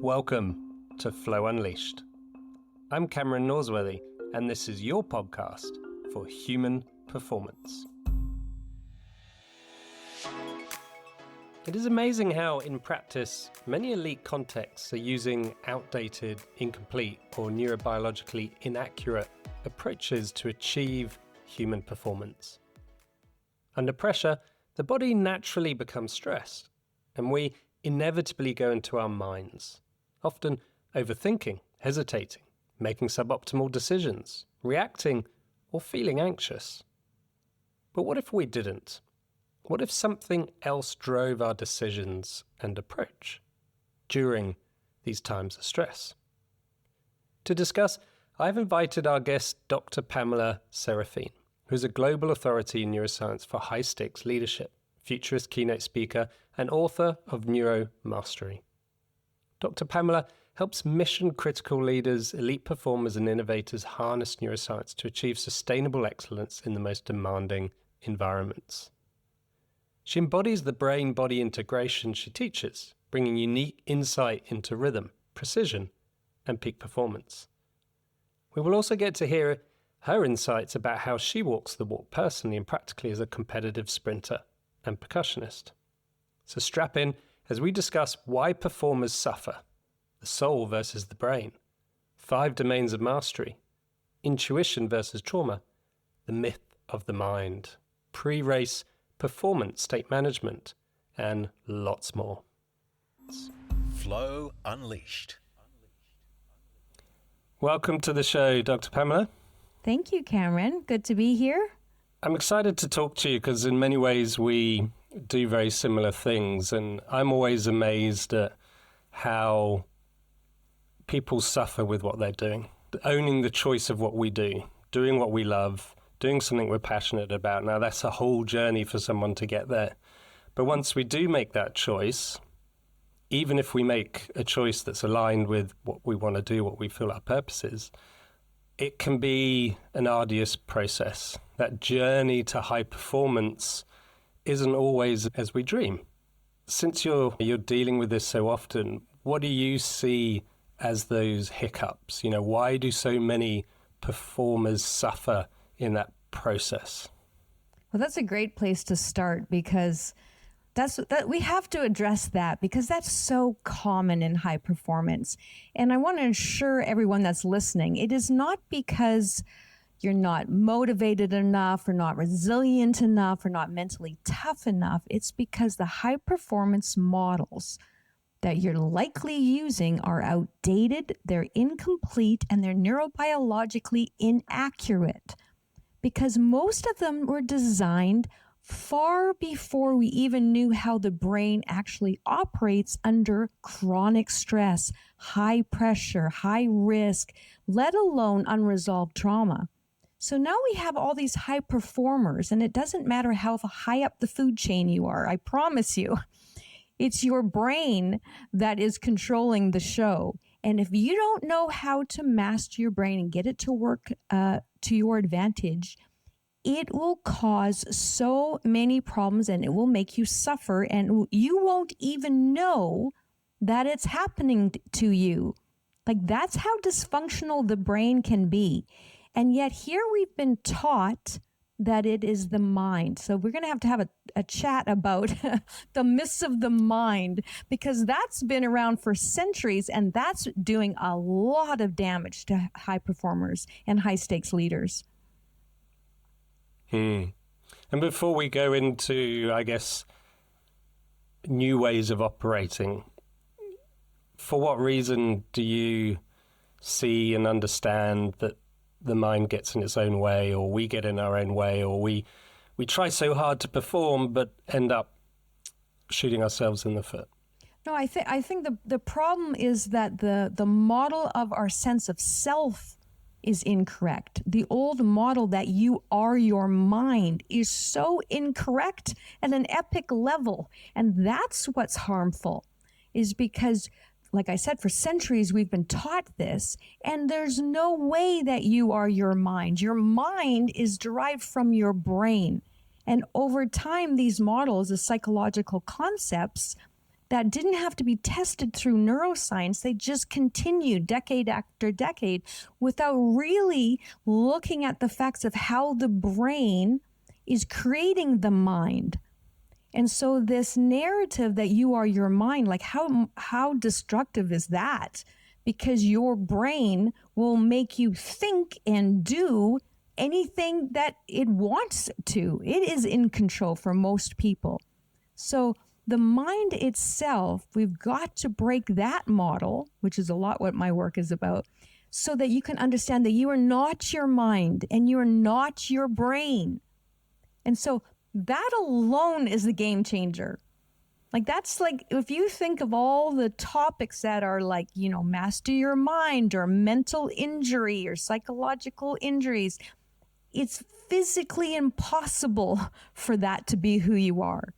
Welcome to Flow Unleashed. I'm Cameron Norsworthy, and this is your podcast for human performance. It is amazing how, in practice, many elite contexts are using outdated, incomplete, or neurobiologically inaccurate approaches to achieve human performance. Under pressure, the body naturally becomes stressed, and we inevitably go into our minds, often overthinking, hesitating, making suboptimal decisions, reacting, or feeling anxious. But what if we didn't? What if something else drove our decisions and approach during these times of stress? To discuss, I've invited our guest, Dr. Pamela Seraphine, who's a global authority in neuroscience for high-stakes leadership, futurist keynote speaker, and author of Neuro Mastery. Dr. Pamela helps mission-critical leaders, elite performers, and innovators harness neuroscience to achieve sustainable excellence in the most demanding environments. She embodies the brain-body integration she teaches, bringing unique insight into rhythm, precision, and peak performance. We will also get to hear her insights about how she walks the walk personally and practically as a competitive sprinter and percussionist. So strap in as we discuss why performers suffer, the soul versus the brain, 5 domains of mastery, intuition versus trauma, the myth of the mind, pre-race performance state management, and lots more. Flow Unleashed. Welcome to the show, Dr. Pamela. Thank you, Cameron. Good to be here. I'm excited to talk to you because in many ways we do very similar things, and I'm always amazed at how people suffer with what they're doing. Owning the choice of what we do, doing what we love, doing something we're passionate about. Now that's a whole journey for someone to get there. But once we do make that choice, even if we make a choice that's aligned with what we want to do, what we feel our purpose is, it can be an arduous process. That journey to high performance isn't always as we dream. Since you're dealing with this so often, what do you see as those hiccups? Why do so many performers suffer in that process? Well, that's a great place to start because we have to address that because that's so common in high performance. And I want to assure everyone that's listening, it is not because you're not motivated enough or not resilient enough or not mentally tough enough. It's because the high performance models that you're likely using are outdated, they're incomplete, and they're neurobiologically inaccurate. Because most of them were designed far before we even knew how the brain actually operates under chronic stress, high pressure, high risk, let alone unresolved trauma. So now we have all these high performers, and it doesn't matter how high up the food chain you are, I promise you. It's your brain that is controlling the show. And if you don't know how to master your brain and get it to work to your advantage, it will cause so many problems and it will make you suffer and you won't even know that it's happening to you. Like that's how dysfunctional the brain can be. And yet here we've been taught that it is the mind. So we're going to have a chat about the myths of the mind because that's been around for centuries and that's doing a lot of damage to high performers and high stakes leaders. And before we go into, I guess, new ways of operating, for what reason do you see and understand that the mind gets in its own way, or we get in our own way, or we try so hard to perform but end up shooting ourselves in the foot? No, I think the problem is that the model of our sense of self is incorrect. The old model that you are your mind is so incorrect at an epic level. And that's what's harmful, is because, like I said, for centuries we've been taught this, and there's no way that you are your mind. Your mind is derived from your brain. And over time, these models, the psychological concepts, that didn't have to be tested through neuroscience. They just continued decade after decade without really looking at the facts of how the brain is creating the mind. And so this narrative that you are your mind, like how destructive is that? Because your brain will make you think and do anything that it wants to. It is in control for most people. So the mind itself, we've got to break that model, which is a lot what my work is about, so that you can understand that you are not your mind and you are not your brain. And so that alone is a game changer. Like that's like, if you think of all the topics that are like, master your mind or mental injury or psychological injuries, it's physically impossible for that to be who you are.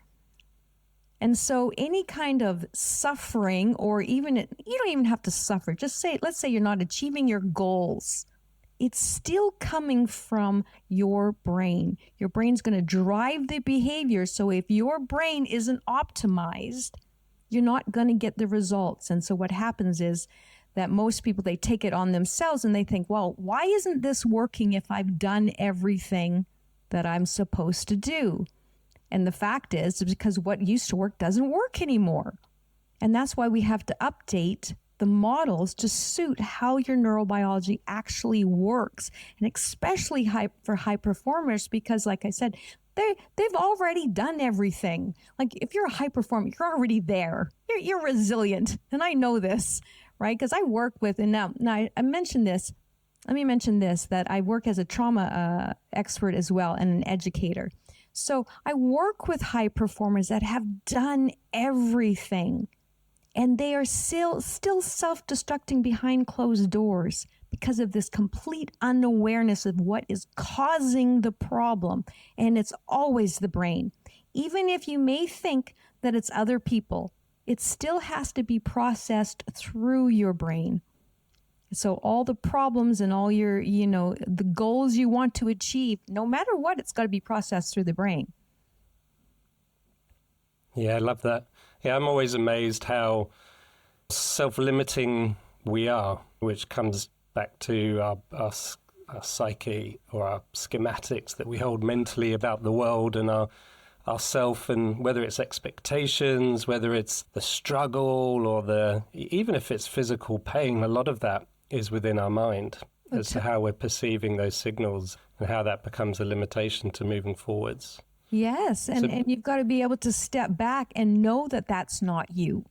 And so any kind of suffering, or even, you don't even have to suffer. Let's say you're not achieving your goals. It's still coming from your brain. Your brain's going to drive the behavior. So if your brain isn't optimized, you're not going to get the results. And so what happens is that most people, they take it on themselves and they think, well, why isn't this working if I've done everything that I'm supposed to do? And the fact is because what used to work doesn't work anymore. And that's why we have to update the models to suit how your neurobiology actually works. And especially for high performers, because like I said, they've already done everything. Like if you're a high performer, you're already there. You're resilient. And I know this, right? Because I work with, and now I mentioned this, let me mention this, that I work as a trauma expert as well and an educator. So I work with high performers that have done everything, and they are still self-destructing behind closed doors because of this complete unawareness of what is causing the problem. And it's always the brain. Even if you may think that it's other people, it still has to be processed through your brain. So all the problems and all your, the goals you want to achieve, no matter what, it's got to be processed through the brain. Yeah, I love that. Yeah, I'm always amazed how self-limiting we are, which comes back to our psyche or our schematics that we hold mentally about the world and our self, and whether it's expectations, whether it's the struggle or even if it's physical pain, a lot of that is within our mind as to how we're perceiving those signals and how that becomes a limitation to moving forwards. Yes, and you've got to be able to step back and know that that's not you.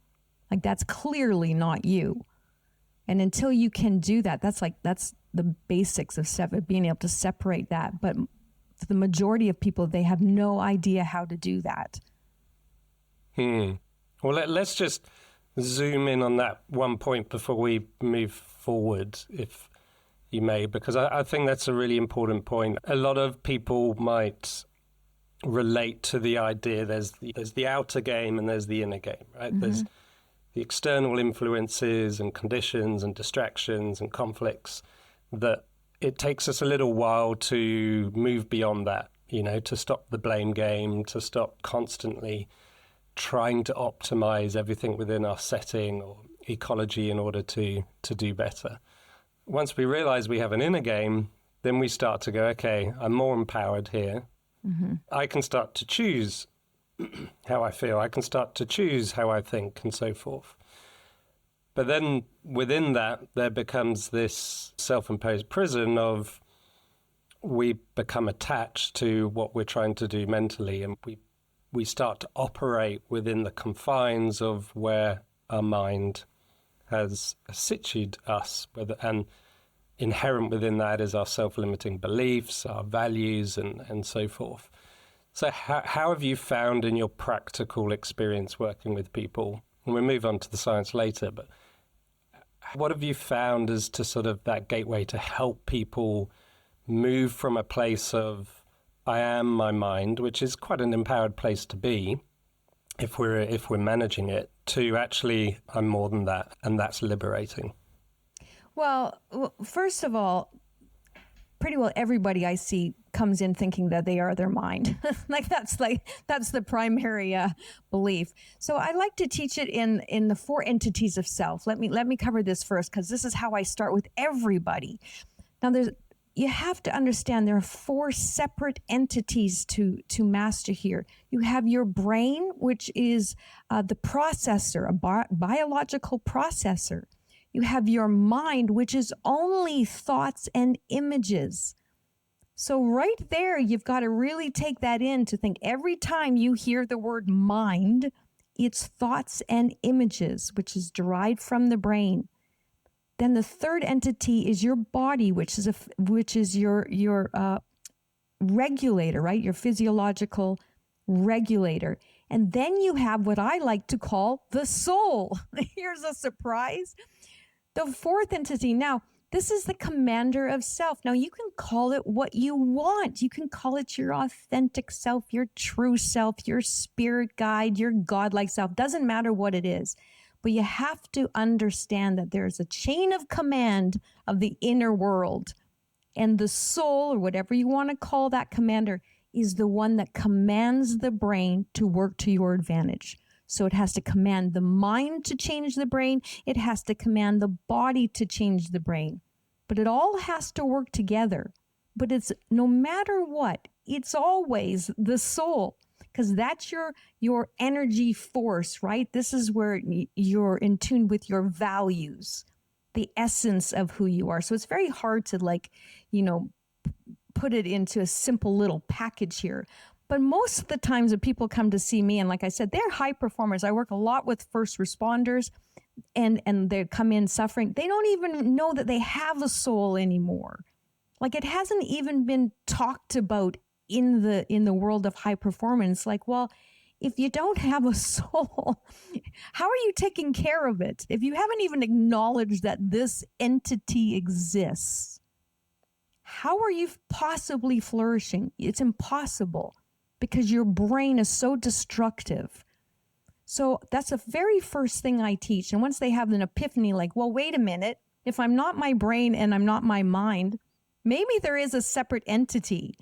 Like that's clearly not you. And until you can do that, that's the basics of being able to separate that. But the majority of people, they have no idea how to do that. Well, let's just zoom in on that one point before we move forward, if you may, because I think that's a really important point. A lot of people might relate to the idea there's the outer game and there's the inner game, right? Mm-hmm. There's the external influences and conditions and distractions and conflicts that it takes us a little while to move beyond that, to stop the blame game, to stop constantly trying to optimize everything within our setting or ecology in order to do better. Once we realize we have an inner game, then we start to go, okay, I'm more empowered here. Mm-hmm. I can start to choose how I feel. I can start to choose how I think and so forth. But then within that, there becomes this self-imposed prison of we become attached to what we're trying to do mentally, and we start to operate within the confines of where our mind has situated us, and inherent within that is our self-limiting beliefs, our values, and so forth. So how have you found in your practical experience working with people, and we'll move on to the science later, but what have you found as to sort of that gateway to help people move from a place of I am my mind, which is quite an empowered place to be if we're managing it, to actually I'm more than that, and that's liberating? Well, first of all, pretty well everybody I see comes in thinking that they are their mind. That's the primary belief. So I like to teach it in the 4 entities of self. Let me cover this first, because this is how I start with everybody. Now you have to understand there are 4 separate entities to master here. You have your brain, which is the processor, a biological processor. You have your mind, which is only thoughts and images. So right there, you've got to really take that in to think every time you hear the word mind, it's thoughts and images, which is derived from the brain. Then the 3rd entity is your body, which is your regulator, right? Your physiological regulator. And then you have what I like to call the soul. Here's a surprise. The 4th entity. Now, this is the commander of self. Now, you can call it what you want. You can call it your authentic self, your true self, your spirit guide, your godlike self. Doesn't matter what it is. But you have to understand that there's a chain of command of the inner world. And the soul, or whatever you want to call that commander, is the one that commands the brain to work to your advantage. So it has to command the mind to change the brain. It has to command the body to change the brain. But it all has to work together. But it's no matter what, it's always the soul, because that's your energy force, right? This is where you're in tune with your values, the essence of who you are. So it's very hard to put it into a simple little package here. But most of the times that people come to see me, and like I said, they're high performers. I work a lot with first responders, and they come in suffering. They don't even know that they have a soul anymore. Like, it hasn't even been talked about in the world of high performance. Like, well, if you don't have a soul, how are you taking care of it? If you haven't even acknowledged that this entity exists, how are you possibly flourishing? It's impossible, because your brain is so destructive. So that's the very first thing I teach. And once they have an epiphany, like, well, wait a minute, if I'm not my brain and I'm not my mind, maybe there is a separate entity,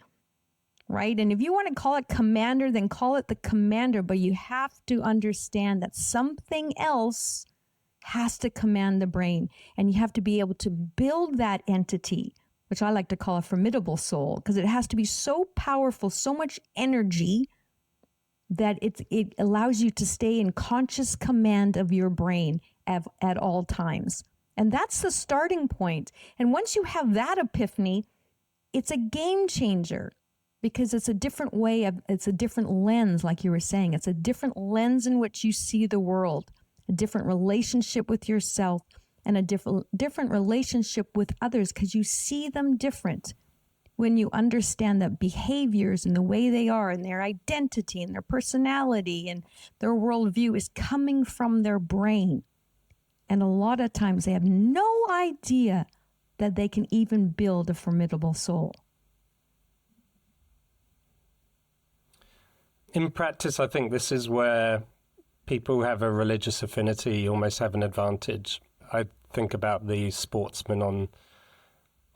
right? And if you want to call it commander, then call it the commander. But you have to understand that something else has to command the brain. And you have to be able to build that entity, which I like to call a formidable soul, because it has to be so powerful, so much energy, that it allows you to stay in conscious command of your brain at all times. And that's the starting point. And once you have that epiphany, it's a game changer, because it's a different it's a different lens, like you were saying. It's a different lens in which you see the world, a different relationship with yourself, and a different relationship with others, because you see them different when you understand that behaviors and the way they are and their identity and their personality and their worldview is coming from their brain. And a lot of times they have no idea that they can even build a formidable soul. In practice, I think this is where people who have a religious affinity almost have an advantage. I think about the sportsman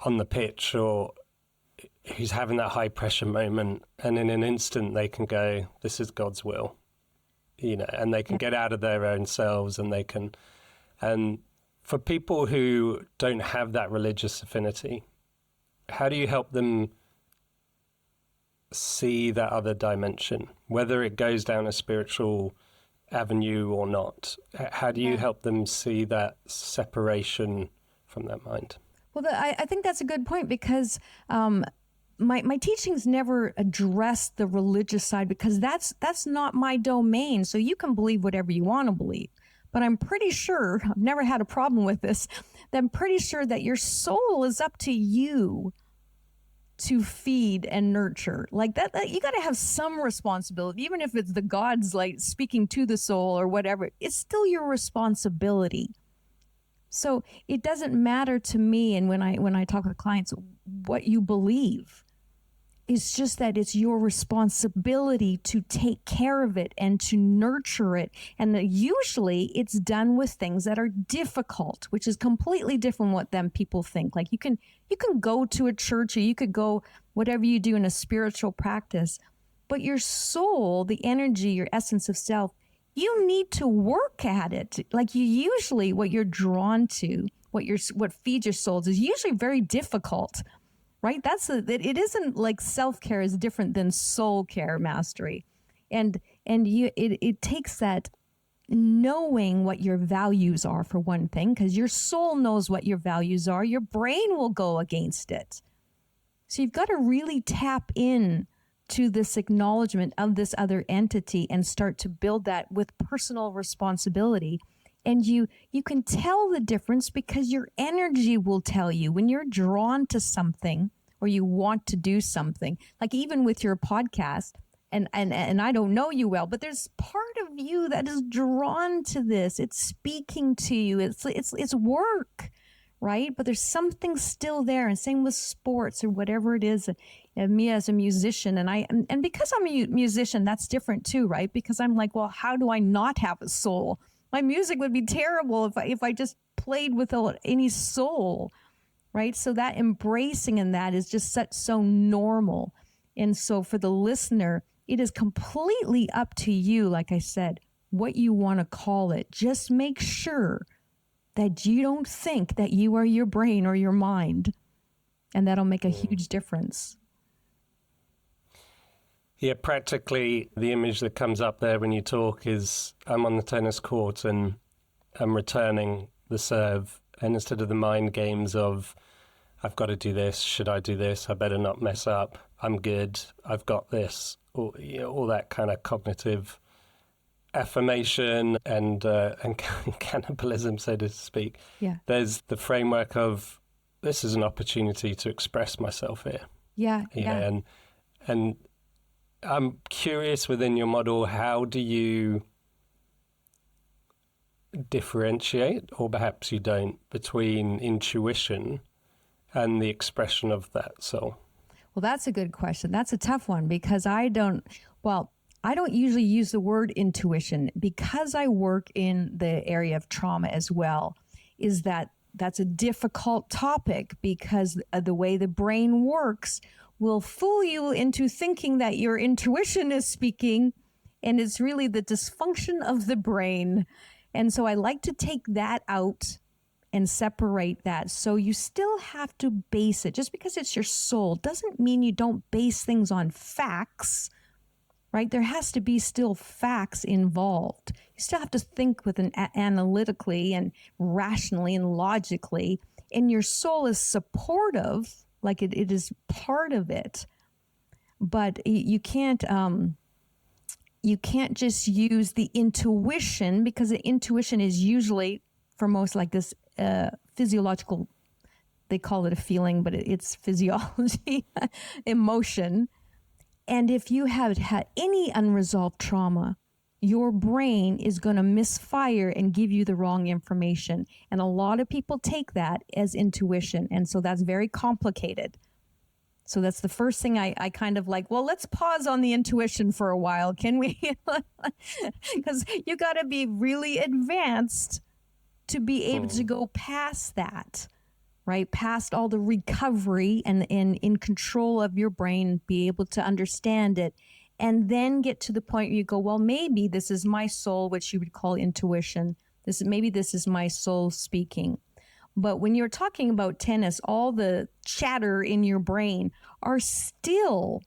on the pitch, or who's having that high pressure moment, and in an instant they can go, this is God's will, and they can get out of their own selves, and for people who don't have that religious affinity, how do you help them see that other dimension, whether it goes down a spiritual avenue or not? How do you help them see that separation from that mind? Well, I think that's a good point, because my teachings never address the religious side, because that's not my domain. So you can believe whatever you want to believe. But I'm pretty sure, I've never had a problem with this, that I'm pretty sure that your soul is up to you to feed and nurture. Like that you got to have some responsibility, even if it's the gods like speaking to the soul or whatever. It's still your responsibility. So it doesn't matter to me, and when I talk with clients, what you believe. It's just that it's your responsibility to take care of it and to nurture it. And usually it's done with things that are difficult, which is completely different what them people think. Like you can go to a church, or you could go whatever you do in a spiritual practice, but your soul, the energy, your essence of self, you need to work at it. Like you usually, what you're drawn to, what feeds your souls is usually very difficult. Right? It isn't like self-care is different than soul care mastery. And it takes that knowing what your values are, for one thing, because your soul knows what your values are. Your brain will go against it. So you've got to really tap in to this acknowledgement of this other entity and start to build that with personal responsibility. And you can tell the difference because your energy will tell you when you're drawn to something or you want to do something. Like even with your podcast, and I don't know you well, but there's part of you that is drawn to this. It's speaking to you. It's work, right? But there's something still there. And same with sports or whatever it is. And me as a musician, and because I'm a musician, that's different too, right? Because I'm like, well, how do I not have a soul? My music would be terrible if I just played without any soul, right? So that embracing in that is just so normal. And so for the listener, it is completely up to you, like I said, what you want to call it. Just make sure that you don't think that you are your brain or your mind, and that'll make a huge difference. Yeah, practically the image that comes up there when you talk is I'm on the tennis court and I'm returning the serve. And instead of the mind games of, I've got to do this, should I do this, I better not mess up, I'm good, I've got this, all that kind of cognitive affirmation and cannibalism, so to speak. Yeah. There's the framework of, this is an opportunity to express myself here. Yeah. And I'm curious, within your model, how do you differentiate, or perhaps you don't, between intuition and the expression of that soul? Well, that's a good question. That's a tough one because I don't usually use the word intuition because I work in the area of trauma as well. That's a difficult topic because the way the brain works will fool you into thinking that your intuition is speaking, and it's really the dysfunction of the brain. And so I like to take that out and separate that. So you still have to base it. Just because it's your soul doesn't mean you don't base things on facts, right? There has to be still facts involved. You still have to think with analytically and rationally and logically, and your soul is supportive, like it is part of it. But you can't just use the intuition, because the intuition is usually, for most, like this physiological, they call it a feeling, but it's physiology, emotion. And if you have had any unresolved trauma, your brain is going to misfire and give you the wrong information. And a lot of people take that as intuition. And so that's very complicated. So that's the first thing I kind of like, well, let's pause on the intuition for a while, can we? Because you got to be really advanced to be able to go past that, right? Past all the recovery and in control of your brain, be able to understand it. And then get to the point where you go, well, maybe this is my soul, which you would call intuition. Maybe this is my soul speaking. But when you're talking about tennis, all the chatter in your brain are still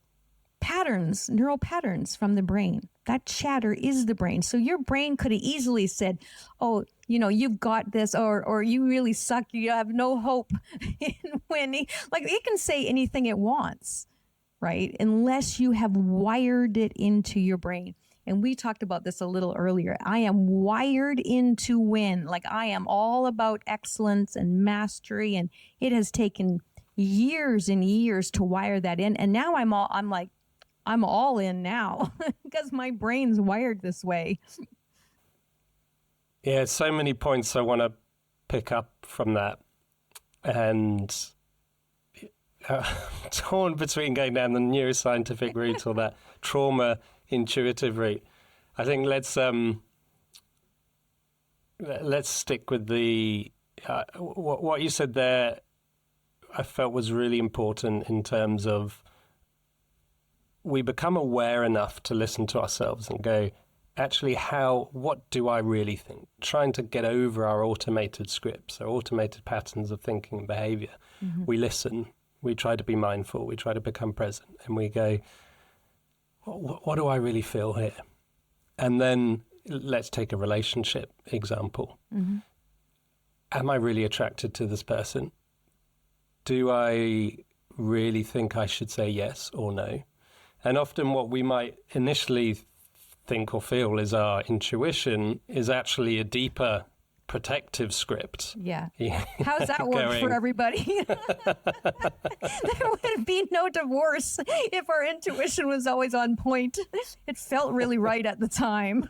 patterns, neural patterns from the brain. That chatter is the brain. So your brain could have easily said, oh, you've got this, or you really suck. You have no hope in winning. Like, it can say anything it wants, right? Unless you have wired it into your brain. And we talked about this a little earlier. I am wired in to win. Like, I am all about excellence and mastery. And it has taken years and years to wire that in. And now I'm all in now because my brain's wired this way. Yeah, so many points I want to pick up from that. And torn between going down the neuroscientific route or that trauma intuitive route. I think let's stick with the what you said there. I felt was really important in terms of we become aware enough to listen to ourselves and go, actually, what do I really think? Trying to get over our automated scripts, our automated patterns of thinking and behavior. Mm-hmm. We listen, we try to be mindful, we try to become present, and we go, what do I really feel here? And then let's take a relationship example. Mm-hmm. Am I really attracted to this person? Do I really think I should say yes or no? And often what we might initially think or feel is our intuition is actually a deeper protective script. Yeah. How does that work for everybody? There would be no divorce if our intuition was always on point. It felt really right at the time.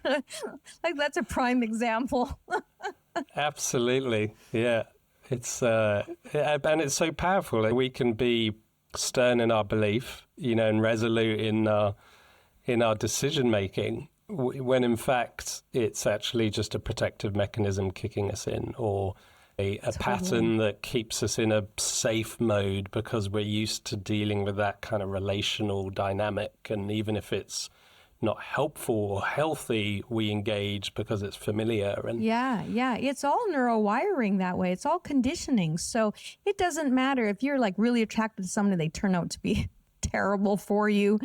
Like that's a prime example. Absolutely. Yeah. It's and it's so powerful. We can be stern in our belief, and resolute in our decision making, when in fact it's actually just a protective mechanism kicking us in, or a pattern that keeps us in a safe mode because we're used to dealing with that kind of relational dynamic. And even if it's not helpful or healthy, we engage because it's familiar. And yeah, it's all neurowiring that way. It's all conditioning. So it doesn't matter if you're like really attracted to someone and they turn out to be terrible for you.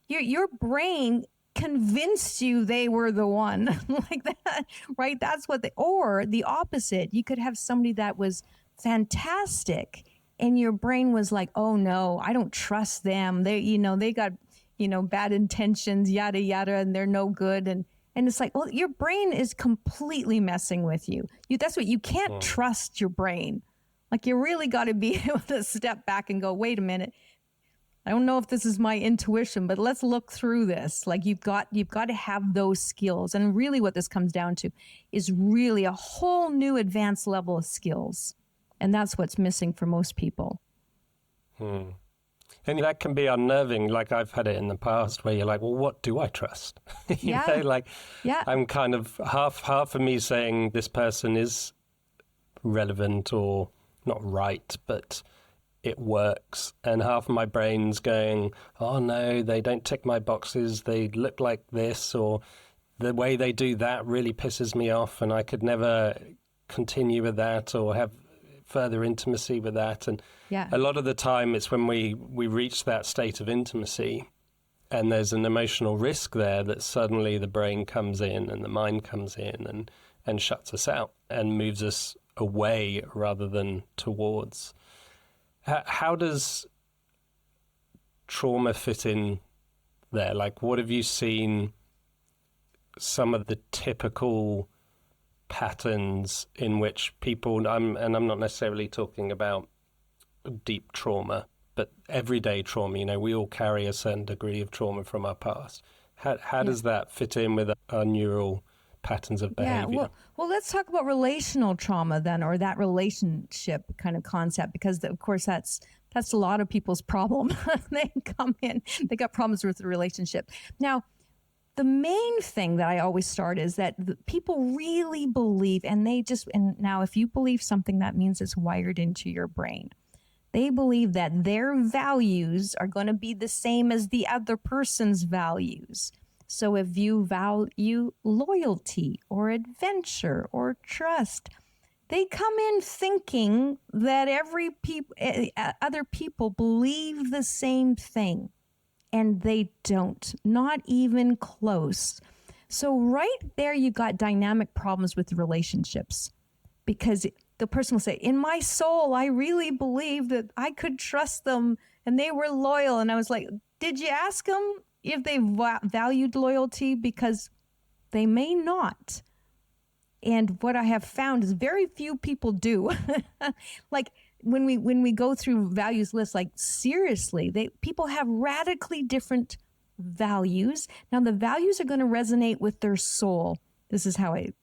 Your brain convinced you they were the one. Like that, right? That's what or the opposite. You could have somebody that was fantastic and your brain was like, oh no, I don't trust them. They got bad intentions, yada, yada, and they're no good. And it's like, well, your brain is completely messing with you. That's what you can't trust your brain. Like you really got to be able to step back and go, wait a minute. I don't know if this is my intuition, but let's look through this. Like you've got to have those skills. And really what this comes down to is really a whole new advanced level of skills. And that's what's missing for most people. And that can be unnerving. Like I've had it in the past where you're like, well, what do I trust? I'm kind of half of me saying this person is relevant or not right, but it works. And half of my brain's going, oh no, they don't tick my boxes. They look like this, or the way they do that really pisses me off and I could never continue with that or have further intimacy with that. And a lot of the time it's when we reach that state of intimacy and there's an emotional risk there that suddenly the brain comes in and the mind comes in and shuts us out and moves us away rather than towards. How does trauma fit in there? Like, what have you seen some of the typical patterns in which people, I'm not necessarily talking about deep trauma, but everyday trauma, we all carry a certain degree of trauma from our past. How does that fit in with our neural patterns of behavior? Yeah, well, let's talk about relational trauma then, or that relationship kind of concept, because of course that's a lot of people's problem. They come in, they got problems with the relationship. Now, the main thing that I always start is that people really believe, and now if you believe something, that means it's wired into your brain. They believe that their values are going to be the same as the other person's values. So if you value loyalty or adventure or trust, they come in thinking that other people believe the same thing. And they don't, not even close. So right there, you got dynamic problems with relationships, because the person will say, in my soul, I really believe that I could trust them and they were loyal. And I was like, did you ask them if they valued loyalty? Because they may not. And what I have found is very few people do. Like, when we go through values lists, like seriously, people have radically different values. Now the values are going to resonate with their soul. This is how I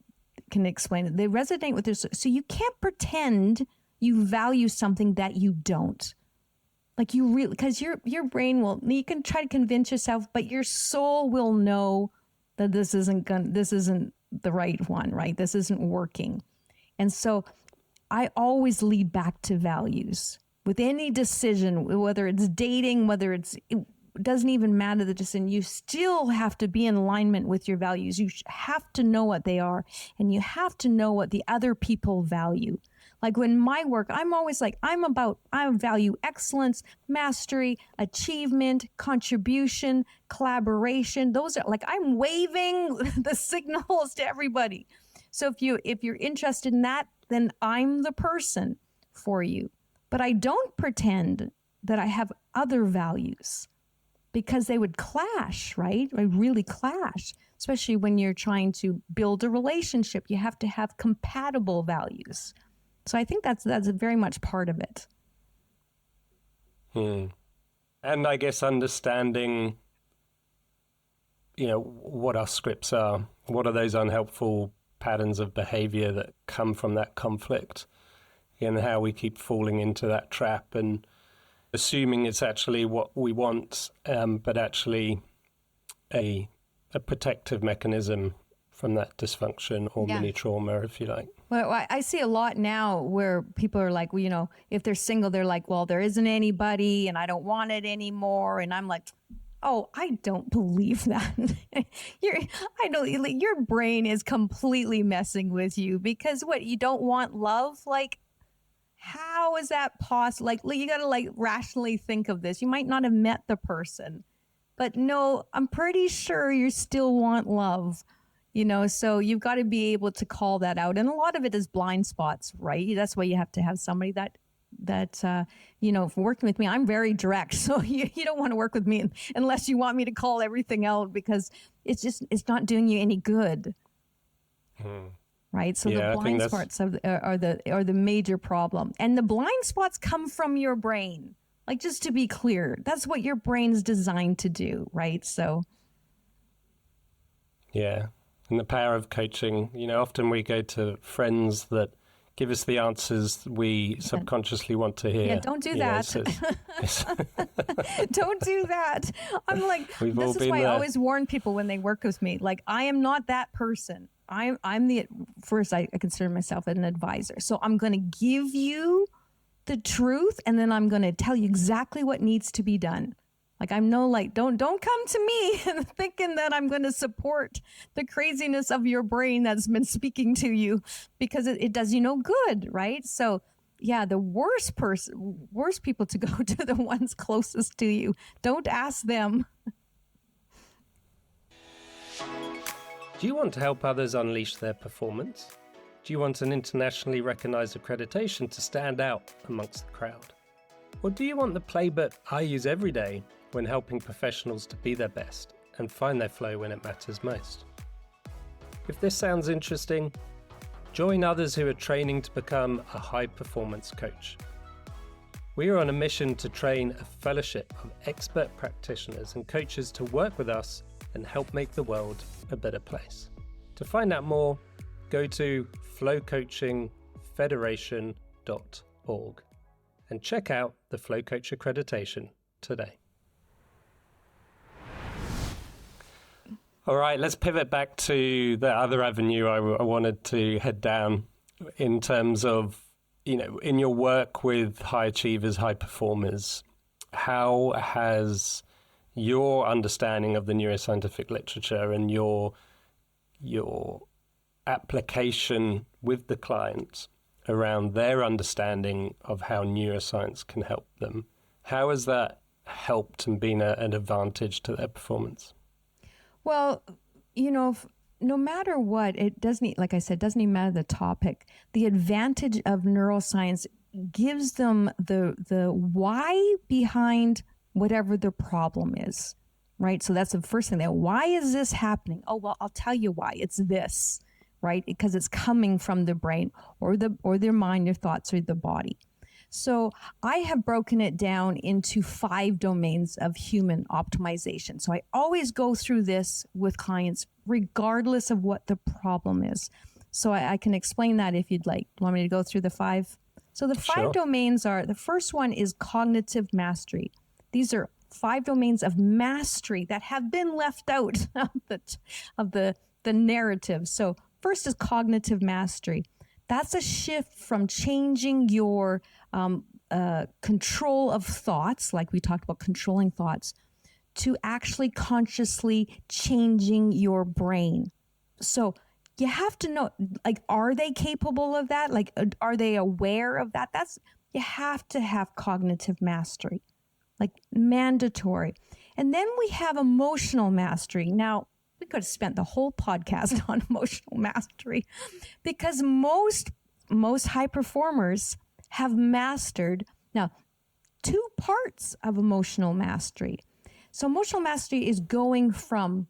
can explain it. They resonate with their soul. So you can't pretend you value something that you don't. Like you really, because your brain will, you can try to convince yourself, but your soul will know that this isn't the right one, right? This isn't working. And so I always lead back to values with any decision, whether it's dating, it doesn't even matter the decision. You still have to be in alignment with your values. You have to know what they are, and you have to know what the other people value. Like when my work, I'm always like, I value excellence, mastery, achievement, contribution, collaboration. Those are like, I'm waving the signals to everybody. So if you're interested in that, then I'm the person for you. But I don't pretend that I have other values, because they would clash, right? They really clash, especially when you're trying to build a relationship. You have to have compatible values. So I think that's very much part of it. And I guess understanding, what our scripts are, what are those unhelpful patterns of behavior that come from that conflict, and how we keep falling into that trap and assuming it's actually what we want, but actually a protective mechanism from that dysfunction or mini trauma, if you like. Well, I see a lot now where people are like, well, if they're single, they're like, well, there isn't anybody and I don't want it anymore. And I'm like, oh, I don't believe that. Your brain is completely messing with you, because what, you don't want love? Like, how is that possible? Like, you got to rationally think of this. You might not have met the person, but no, I'm pretty sure you still want love. So you've got to be able to call that out. And a lot of it is blind spots, right? That's why you have to have somebody that for working with me, I'm very direct. So you don't want to work with me unless you want me to call everything out, because it's not doing you any good. Right. So the blind spots are the major problem. And the blind spots come from your brain. Like, just to be clear, that's what your brain's designed to do. Right. So. Yeah. And the power of coaching, often we go to friends that give us the answers we subconsciously want to hear. Yeah, don't do that. Don't do that. I'm like, this is why I always warn people when they work with me. Like, I am not that person. I consider myself an advisor. So I'm going to give you the truth, and then I'm going to tell you exactly what needs to be done. Like, I'm don't come to me thinking that I'm going to support the craziness of your brain that's been speaking to you, because it does you no good, right? So yeah, the worst people to go to, the ones closest to you. Don't ask them. Do you want to help others unleash their performance? Do you want an internationally recognized accreditation to stand out amongst the crowd? Or do you want the playbook I use every day when helping professionals to be their best and find their flow when it matters most? If this sounds interesting, join others who are training to become a high-performance coach. We are on a mission to train a fellowship of expert practitioners and coaches to work with us and help make the world a better place. To find out more, go to flowcoachingfederation.org and check out the Flow Coach accreditation today. All right, let's pivot back to the other avenue I wanted to head down in terms of, in your work with high achievers, high performers. How has your understanding of the neuroscientific literature and your application with the clients around their understanding of how neuroscience can help them, how has that helped and been an advantage to their performance? Well, no matter what, it doesn't, like I said, doesn't even matter the topic. The advantage of neuroscience gives them the why behind whatever the problem is, right? So that's the first thing. Why is this happening? Oh, well, I'll tell you why. It's this, right? Because it's coming from the brain or their mind, their thoughts, or the body. So I have broken it down into 5 domains of human optimization. So I always go through this with clients, regardless of what the problem is. So I can explain that if you'd like. Want me to go through the 5 So the five Sure. domains are, the first one is cognitive mastery. These are 5 domains of mastery that have been left out of the narrative. So first is cognitive mastery. That's a shift from changing your control of thoughts, like we talked about controlling thoughts, to actually consciously changing your brain. So you have to know, like, are they capable of that? Like, are they aware of that? You have to have cognitive mastery, like mandatory. And then we have emotional mastery. Now, we could have spent the whole podcast on emotional mastery because most high performers have mastered, now, 2 parts of emotional mastery. So emotional mastery is going from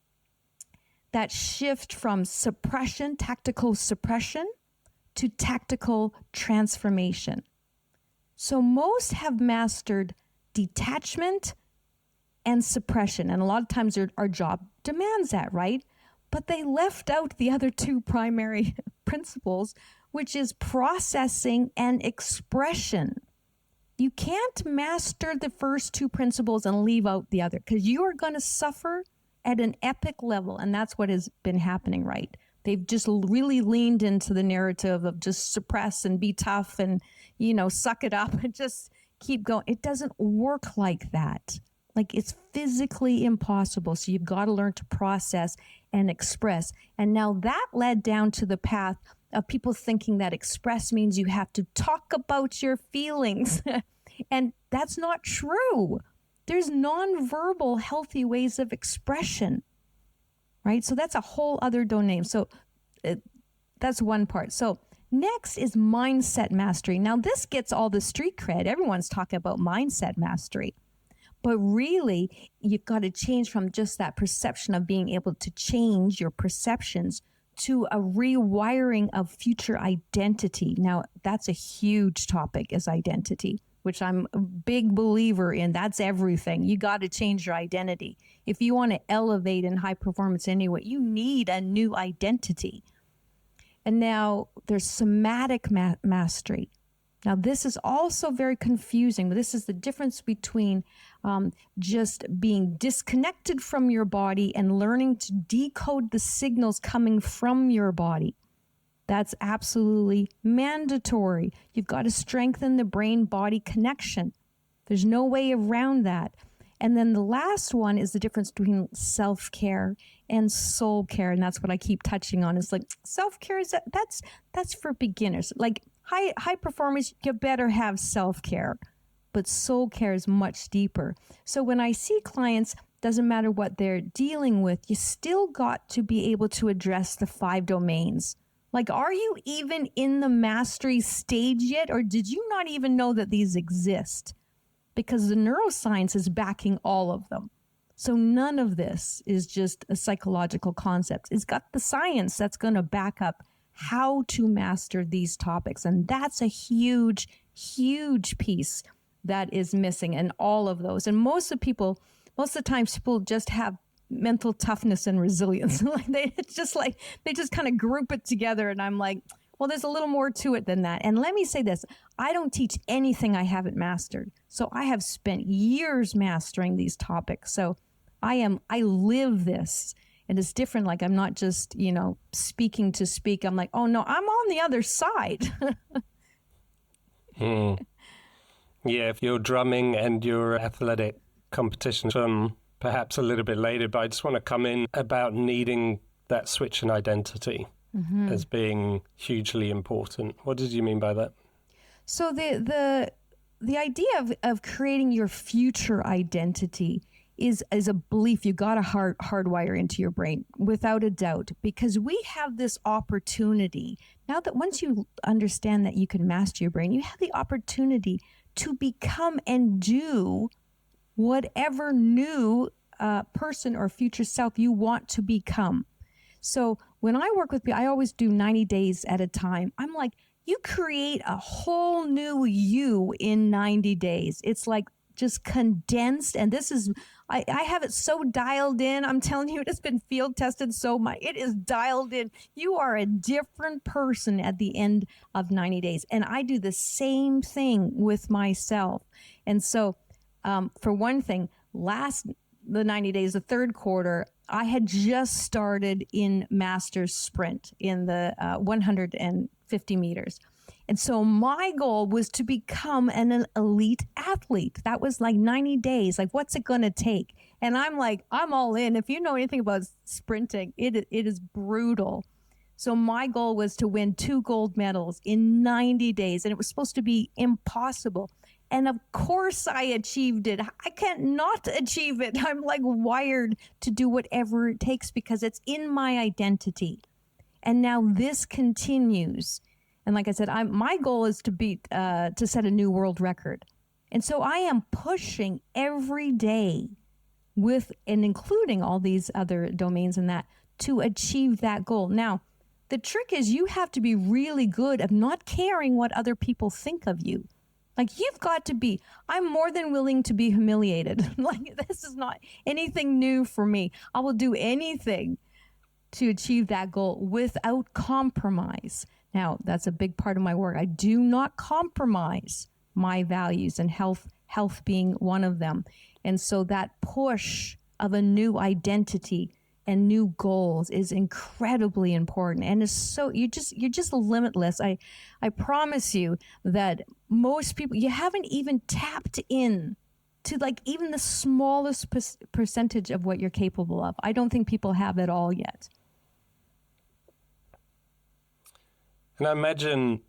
that shift from suppression, tactical suppression, to tactical transformation. So most have mastered detachment and suppression. And a lot of times our job demands that, right? But they left out the other 2 primary principles, which is processing and expression. You can't master the first 2 principles and leave out the other, because you are going to suffer at an epic level. And that's what has been happening, right? They've just really leaned into the narrative of just suppress and be tough and, suck it up and just keep going. It doesn't work like that. Like, it's physically impossible. So you've got to learn to process and express. And now that led down to the path of people thinking that express means you have to talk about your feelings. And that's not true. There's nonverbal healthy ways of expression, right? So that's a whole other domain. So that's one part. So next is mindset mastery. Now this gets all the street cred. Everyone's talking about mindset mastery. But really, you've got to change from just that perception of being able to change your perceptions to a rewiring of future identity. Now, that's a huge topic, is identity, which I'm a big believer in. That's everything. You got to change your identity. If you want to elevate in high performance anyway, you need a new identity. And now there's somatic mastery. Now, this is also very confusing. This is the difference between just being disconnected from your body and learning to decode the signals coming from your body. That's absolutely mandatory. You've got to strengthen the brain-body connection. There's no way around that. And then the last one is the difference between self-care and soul care. And that's what I keep touching on. It's like self-care is that's for beginners. Like high performers, you better have self-care, but soul care is much deeper. So when I see clients, doesn't matter what they're dealing with, you still got to be able to address the 5 domains. Like, are you even in the mastery stage yet? Or did you not even know that these exist? Because the neuroscience is backing all of them. So none of this is just a psychological concept. It's got the science that's going to back up how to master these topics. And that's a huge, huge piece that is missing in all of those. And most of the times people just have mental toughness and resilience. They just kind of group it together. And I'm like, well, there's a little more to it than that. And let me say this, I don't teach anything I haven't mastered. So I have spent years mastering these topics. So I live this. And it's different. Like, I'm not just, speaking to speak. I'm like, oh no, I'm on the other side. Yeah, if you're drumming and your athletic competition perhaps a little bit later, but I just want to come in about needing that switch in identity as being hugely important. What did you mean by that? So the idea of creating your future identity is a belief you got to hardwire into your brain, without a doubt, because we have this opportunity. Now that once you understand that you can master your brain, you have the opportunity to become and do whatever new person or future self you want to become. So when I work with people, I always do 90 days at a time. I'm like, you create a whole new you in 90 days. It's like just condensed. And this is, I have it so dialed in. I'm telling you, it has been field tested so much. It is dialed in. You are a different person at the end of 90 days. And I do the same thing with myself. And so, for one thing, the 90 days, the third quarter, I had just started in Masters Sprint in the 150 meters. And so my goal was to become an elite athlete. That was like 90 days. Like, what's it going to take? And I'm like, I'm all in. If you know anything about sprinting, it is brutal. So my goal was to win 2 gold medals in 90 days. And it was supposed to be impossible. And of course I achieved it. I can't not achieve it. I'm like wired to do whatever it takes because it's in my identity. And now this continues. And like I said, my goal is to set a new world record. And so I am pushing every day and including all these other domains in that to achieve that goal. Now, the trick is you have to be really good at not caring what other people think of you. Like, you've got to be, I'm more than willing to be humiliated. Like, this is not anything new for me. I will do anything to achieve that goal without compromise. Now, that's a big part of my work. I do not compromise my values, and health being one of them. And so that push of a new identity and new goals is incredibly important. And it's so, you're just limitless. I promise you that most people, you haven't even tapped in to like even the smallest percentage of what you're capable of. I don't think people have it all yet. And I imagine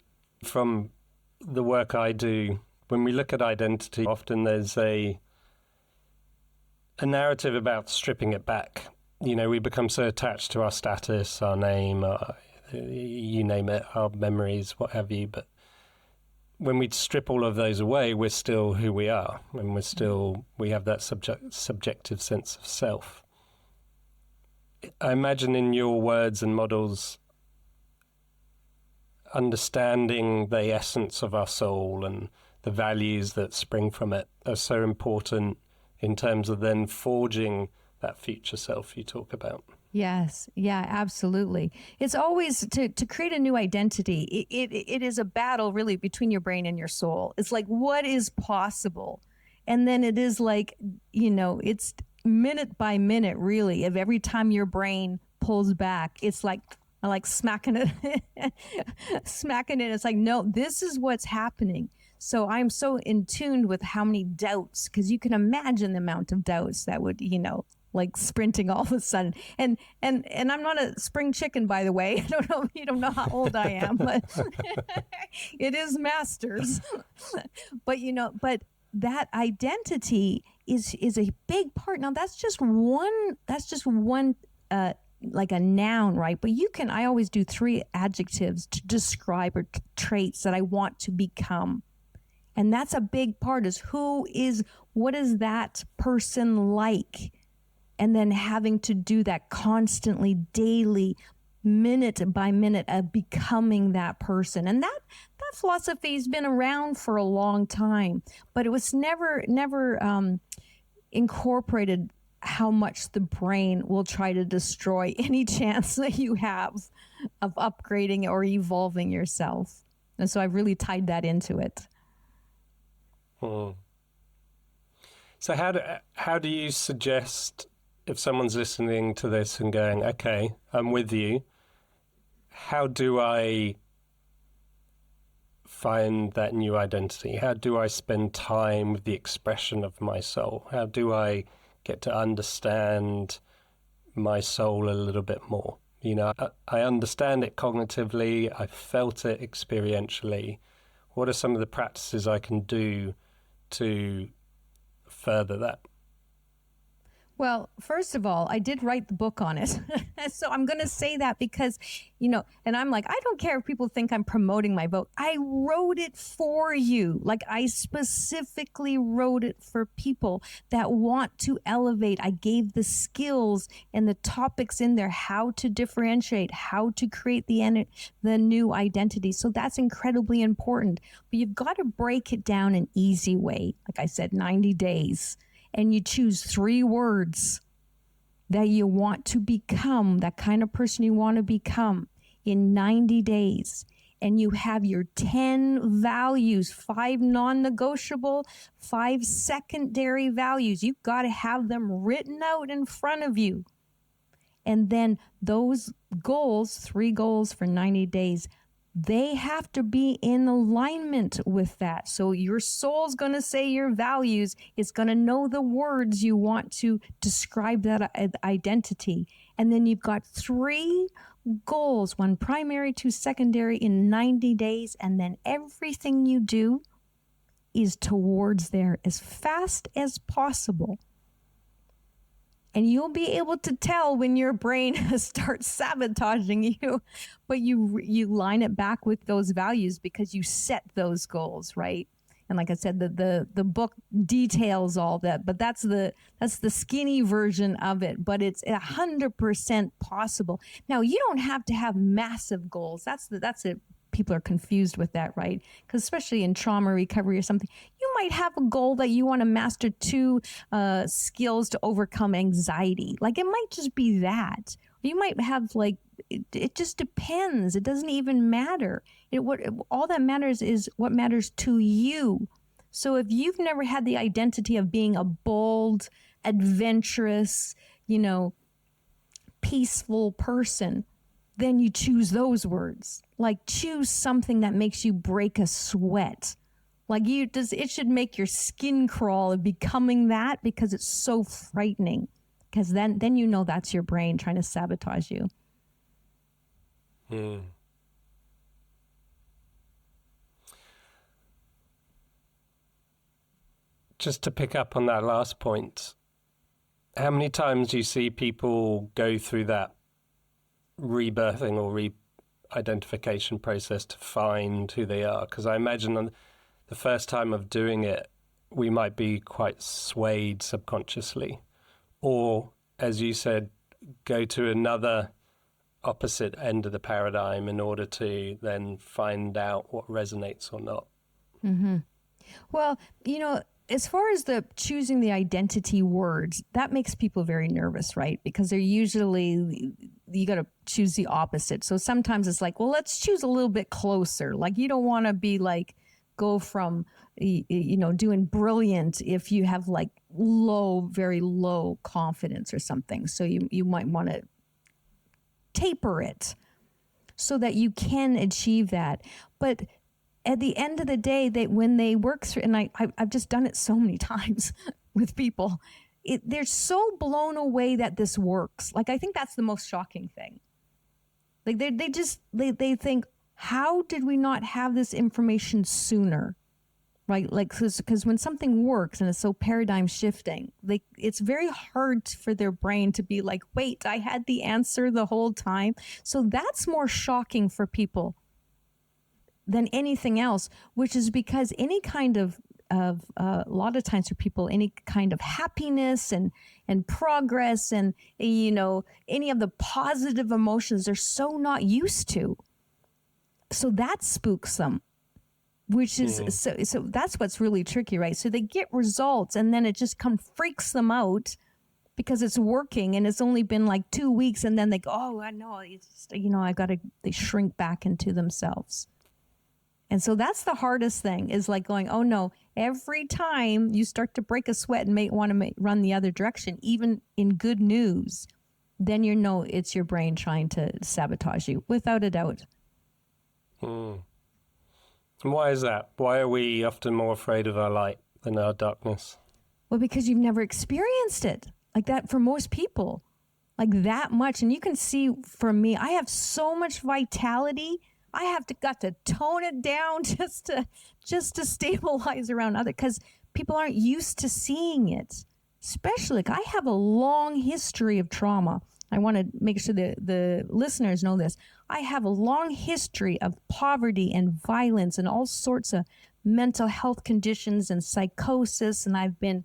from the work I do, when we look at identity, often there's a narrative about stripping it back. You know, we become so attached to our status, our name, you name it, our memories, what have you. But when we strip all of those away, we're still who we are. And we have that subjective sense of self. I imagine in your words and models, understanding the essence of our soul and the values that spring from it are so important in terms of then forging that future self you talk about. Yes. Yeah, absolutely. It's always to create a new identity. It is a battle really between your brain and your soul. It's like, what is possible? And then it is like, it's minute by minute really of every time your brain pulls back. It's like, I like smacking it. It's like, no, this is what's happening. So I'm so in tune with how many doubts, because you can imagine the amount of doubts that would, like sprinting all of a sudden. And I'm not a spring chicken, by the way. I don't know, you don't know how old I am, but it is Masters. But, that identity is a big part. Now that's just one, like a noun, right? But I always do 3 adjectives to describe or traits that I want to become. And that's a big part is what is that person like? And then having to do that constantly, daily, minute by minute of becoming that person. And that philosophy has been around for a long time, but it was never incorporated how much the brain will try to destroy any chance that you have of upgrading or evolving yourself. And so I've really tied that into it. So how do you suggest, if someone's listening to this and going, okay, I'm with you, how do I find that new identity? How do I spend time with the expression of my soul? How do I get to understand my soul a little bit more? I understand it cognitively, I felt it experientially. What are some of the practices I can do to further that? Well, first of all, I did write the book on it. So I'm going to say that because, and I'm like, I don't care if people think I'm promoting my book. I wrote it for you. Like, I specifically wrote it for people that want to elevate. I gave the skills and the topics in there, how to differentiate, how to create the new identity. So that's incredibly important. But you've got to break it down an easy way. Like I said, 90 days. and you choose 3 words that you want to become, that kind of person you want to become in 90 days. And you have your 10 values, 5 non-negotiable, 5 secondary values. You've got to have them written out in front of you. And then those goals, 3 goals for 90 days, they have to be in alignment with that. So your soul's going to say your values. It's going to know the words you want to describe that identity. And then you've got 3 goals, 1 primary, 2 secondary in 90 days. And then everything you do is towards there as fast as possible. And you'll be able to tell when your brain starts sabotaging you, but you line it back with those values because you set those goals, right? And like I said, the book details all that, but that's the skinny version of it. But it's 100% possible. Now, you don't have to have massive goals. That's it. People are confused with that, right? Because especially in trauma recovery or something, you might have a goal that you want to master 2 skills to overcome anxiety. Like it might just be that. You might have it just depends. It doesn't even matter. All that matters is what matters to you. So if you've never had the identity of being a bold, adventurous, peaceful person, then you choose those words. Like choose something that makes you break a sweat. It should make your skin crawl of becoming that because it's so frightening. Because then that's your brain trying to sabotage you. Just to pick up on that last point, how many times do you see people go through that rebirthing or re-identification process to find who they are? Because I imagine on the first time of doing it, we might be quite swayed subconsciously. Or, as you said, go to another opposite end of the paradigm in order to then find out what resonates or not. Mm-hmm. Well, as far as the choosing the identity words, that makes people very nervous, right? Because they're usually, you got to choose the opposite. So sometimes it's like, well, let's choose a little bit closer. Like you don't want to be go from, doing brilliant if you have very low confidence or something. So you might want to taper it so that you can achieve that. But at the end of the day, when they work through, and I've just done it so many times with people, they're so blown away that this works. I think that's the most shocking thing. They think, how did we not have this information sooner? Right? Because when something works and it's so paradigm shifting, it's very hard for their brain to be like, wait, I had the answer the whole time. So that's more shocking for people than anything else, which is because any kind of a lot of times for people, any kind of happiness and progress and, any of the positive emotions they're so not used to. So that spooks them, which is, so that's what's really tricky, right? So they get results and then it just freaks them out because it's working and it's only been 2 weeks and then they go, oh, I know, they shrink back into themselves. And so that's the hardest thing is going, oh no, every time you start to break a sweat and may want to run the other direction, even in good news, then it's your brain trying to sabotage you, without a doubt. And why is that? Why are we often more afraid of our light than our darkness? Well, because you've never experienced it like that for most people, that much. And you can see for me, I have so much vitality. I got to tone it down just to stabilize around others because people aren't used to seeing it. Especially, I have a long history of trauma. I want to make sure the listeners know this. I have a long history of poverty and violence and all sorts of mental health conditions and psychosis, and I've been,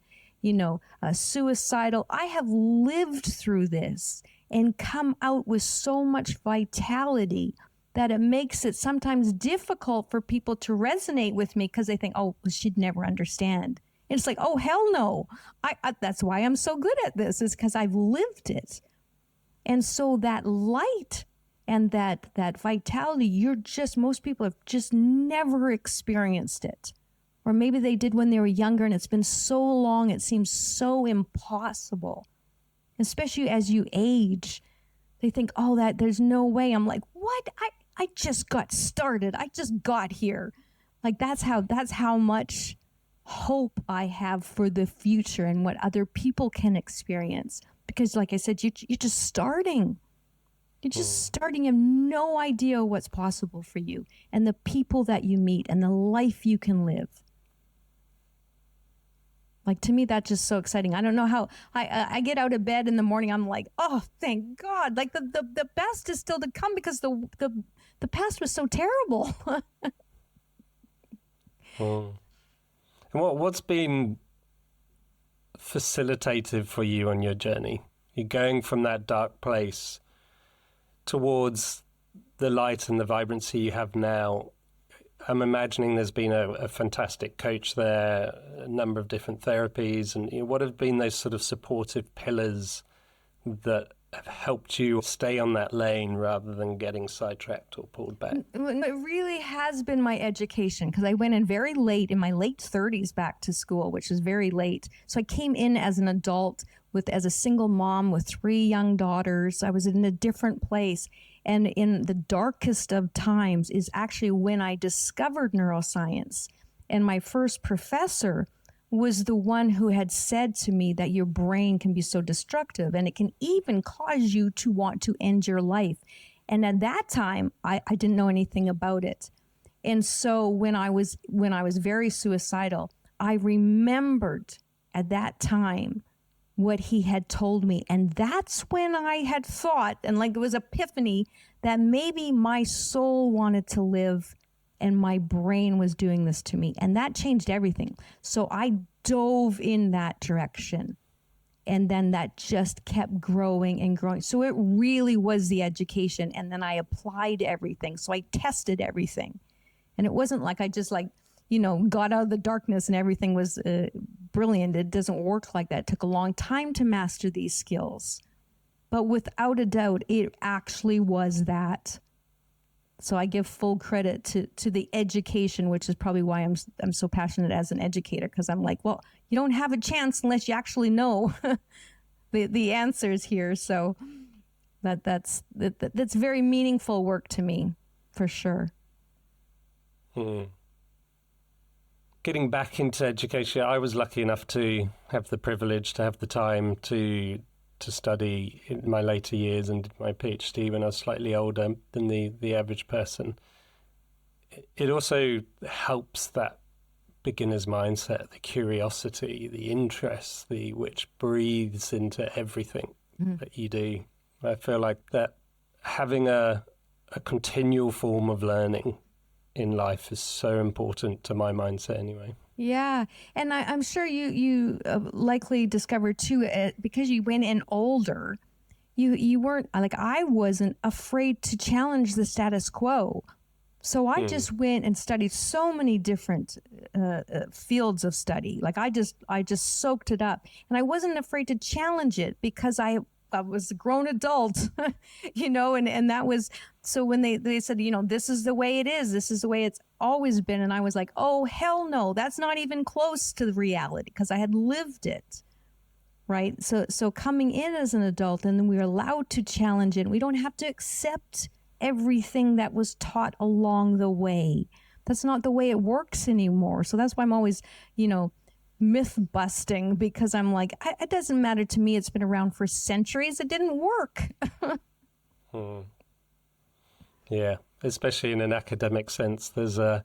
suicidal. I have lived through this and come out with so much vitality that it makes it sometimes difficult for people to resonate with me because they think, oh, she'd never understand. And it's like, oh, hell no. That's why I'm so good at this, is because I've lived it. And so that light and that vitality, most people have just never experienced it. Or maybe they did when they were younger and it's been so long, it seems so impossible. Especially as you age, they think, oh, there's no way. I'm like, what? I just got started. I just got here. Like that's how much hope I have for the future and what other people can experience. Because like I said, you're just starting. You're just starting. You have no idea what's possible for you and the people that you meet and the life you can live. Like, to me, that's just so exciting. I don't know how I get out of bed in the morning. I'm like, oh, thank God. Like the best is still to come because the past was so terrible. And what's been facilitative for you on your journey? You're going from that dark place towards the light and the vibrancy you have now. I'm imagining there's been a fantastic coach there, a number of different therapies, and what have been those sort of supportive pillars that have helped you stay on that lane rather than getting sidetracked or pulled back? It really has been my education, because I went in very late, in my late 30s, back to school, which is very late. So I came in as an adult as a single mom with 3 young daughters. I was in a different place. And in the darkest of times is actually when I discovered neuroscience. And my first professor was the one who had said to me that your brain can be so destructive and it can even cause you to want to end your life. And at that time, I didn't know anything about it. And so when I was very suicidal, I remembered at that time what he had told me. And that's when I had thought, and like it was epiphany, that maybe my soul wanted to live and my brain was doing this to me. And that changed everything. So I dove in that direction. And then that just kept growing and growing. So it really was the education. And then I applied everything. So I tested everything. And it wasn't like I just got out of the darkness and everything was brilliant. It doesn't work like that. It took a long time to master these skills. But without a doubt, it actually was that. So I give full credit to the education, which is probably why I'm so passionate as an educator, because I'm like, well, you don't have a chance unless you actually know the answers here. So that's very meaningful work to me, for sure. Getting back into education, I was lucky enough to have the privilege to have the time to study in my later years and did my PhD when I was slightly older than the average person. It also helps that beginner's mindset, the curiosity, the interest, which breathes into everything that you do. I feel like that having a continual form of learning in life is so important to my mindset anyway. Yeah. And I'm sure you likely discovered too, because you went in older, you weren't, like I wasn't afraid to challenge the status quo. So I just went and studied so many different fields of study. Like I just soaked it up, and I wasn't afraid to challenge it because I was a grown adult, and that was, so when they said, this is the way it is, this is the way it's always been. And I was like, oh, hell no, that's not even close to the reality, because I had lived it. Right. So coming in as an adult, and then we were allowed to challenge it. We don't have to accept everything that was taught along the way. That's not the way it works anymore. So that's why I'm always, myth busting, because I'm like, it doesn't matter to me. It's been around for centuries. It didn't work. Yeah, especially in an academic sense, there's a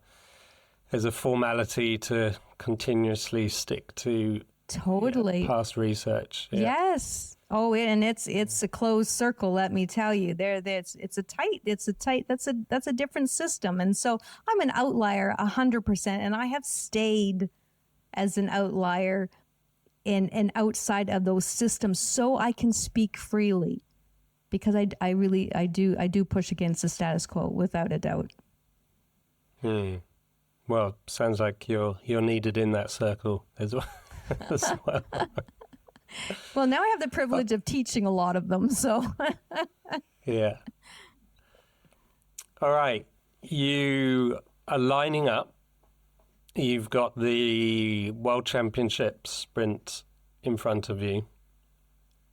formality to continuously stick to totally past research. Yeah. Yes. Oh, and it's a closed circle. Let me tell you, that's a different system. And so I'm an outlier 100%, and I have stayed as an outlier and outside of those systems so I can speak freely, because I do push against the status quo without a doubt. Well, sounds like you're needed in that circle as well. as well. Well, now I have the privilege of teaching a lot of them, so. Yeah. All right. You are lining up. You've got the World Championship sprint in front of you.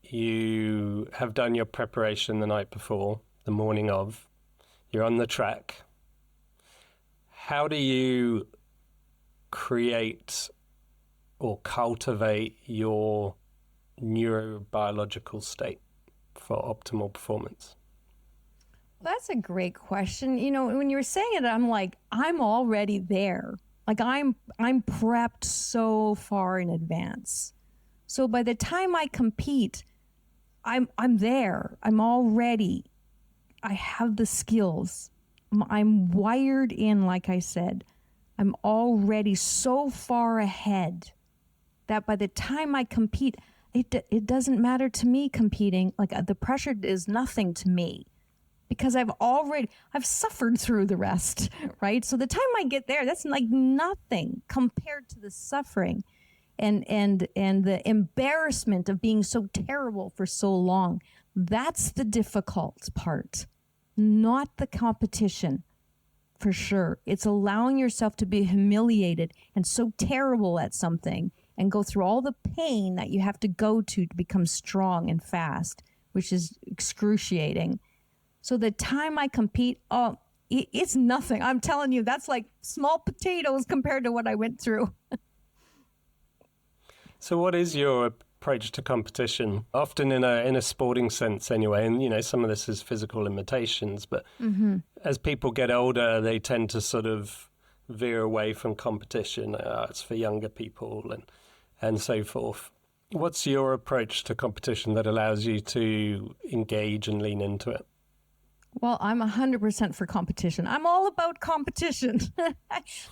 You have done your preparation the night before, the morning of. You're on the track. How do you create or cultivate your neurobiological state for optimal performance? That's a great question. You know, when you were saying it, I'm like, I'm already there. Like I'm prepped so far in advance. So by the time I compete, I'm there. I'm already. I have the skills. I'm wired in, like I said. I'm already so far ahead that by the time I compete, it doesn't matter to me competing. Like the pressure is nothing to me because I've suffered through the rest, right? So the time I get there, that's like nothing compared to the suffering and the embarrassment of being so terrible for so long. That's the difficult part, not the competition. For sure. It's allowing yourself to be humiliated and so terrible at something and go through all the pain that you have to go to become strong and fast, which is excruciating. So the time I compete, it's nothing. I'm telling you, that's like small potatoes compared to what I went through. So what is your approach to competition? Often in a sporting sense anyway, and you know, some of this is physical limitations, but as people get older, they tend to sort of veer away from competition. It's for younger people and so forth. What's your approach to competition that allows you to engage and lean into it? Well, I'm 100% for competition. I'm all about competition.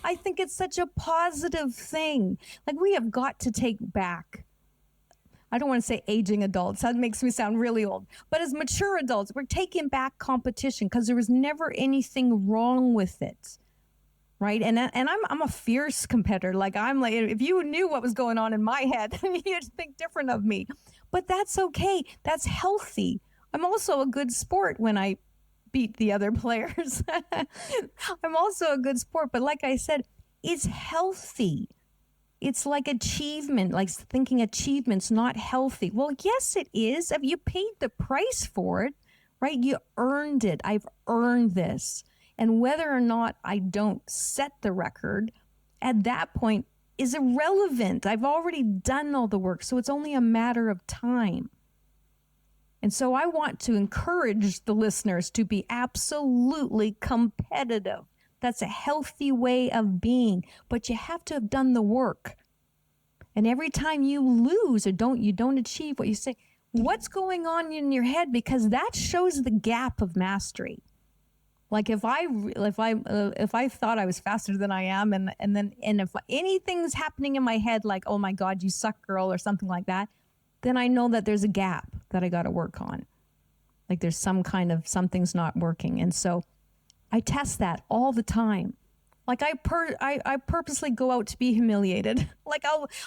I think it's such a positive thing. Like we have got to take back, I don't want to say aging adults. That makes me sound really old. But as mature adults, we're taking back competition because there was never anything wrong with it. Right. And I'm a fierce competitor. Like I'm like, if you knew what was going on in my head, you'd think different of me. But that's okay. That's healthy. I'm also a good sport when I beat the other players. I'm also a good sport. But like I said, it's healthy. It's like achievement, like thinking achievement's not healthy. Well, yes, it is. If you paid the price for it, right? You earned it. I've earned this. And whether or not I don't set the record at that point is irrelevant. I've already done all the work. So it's only a matter of time. And so I want to encourage the listeners to be absolutely competitive. That's a healthy way of being, but you have to have done the work. And every time you lose or you don't achieve what you say, what's going on in your head? Because that shows the gap of mastery. Like if I thought I was faster than I am, and if anything's happening in my head, like, oh my God, you suck, girl, or something like that, then I know that there's a gap that I got to work on. Like there's something's not working. And so I test that all the time. Like I purposely go out to be humiliated. Like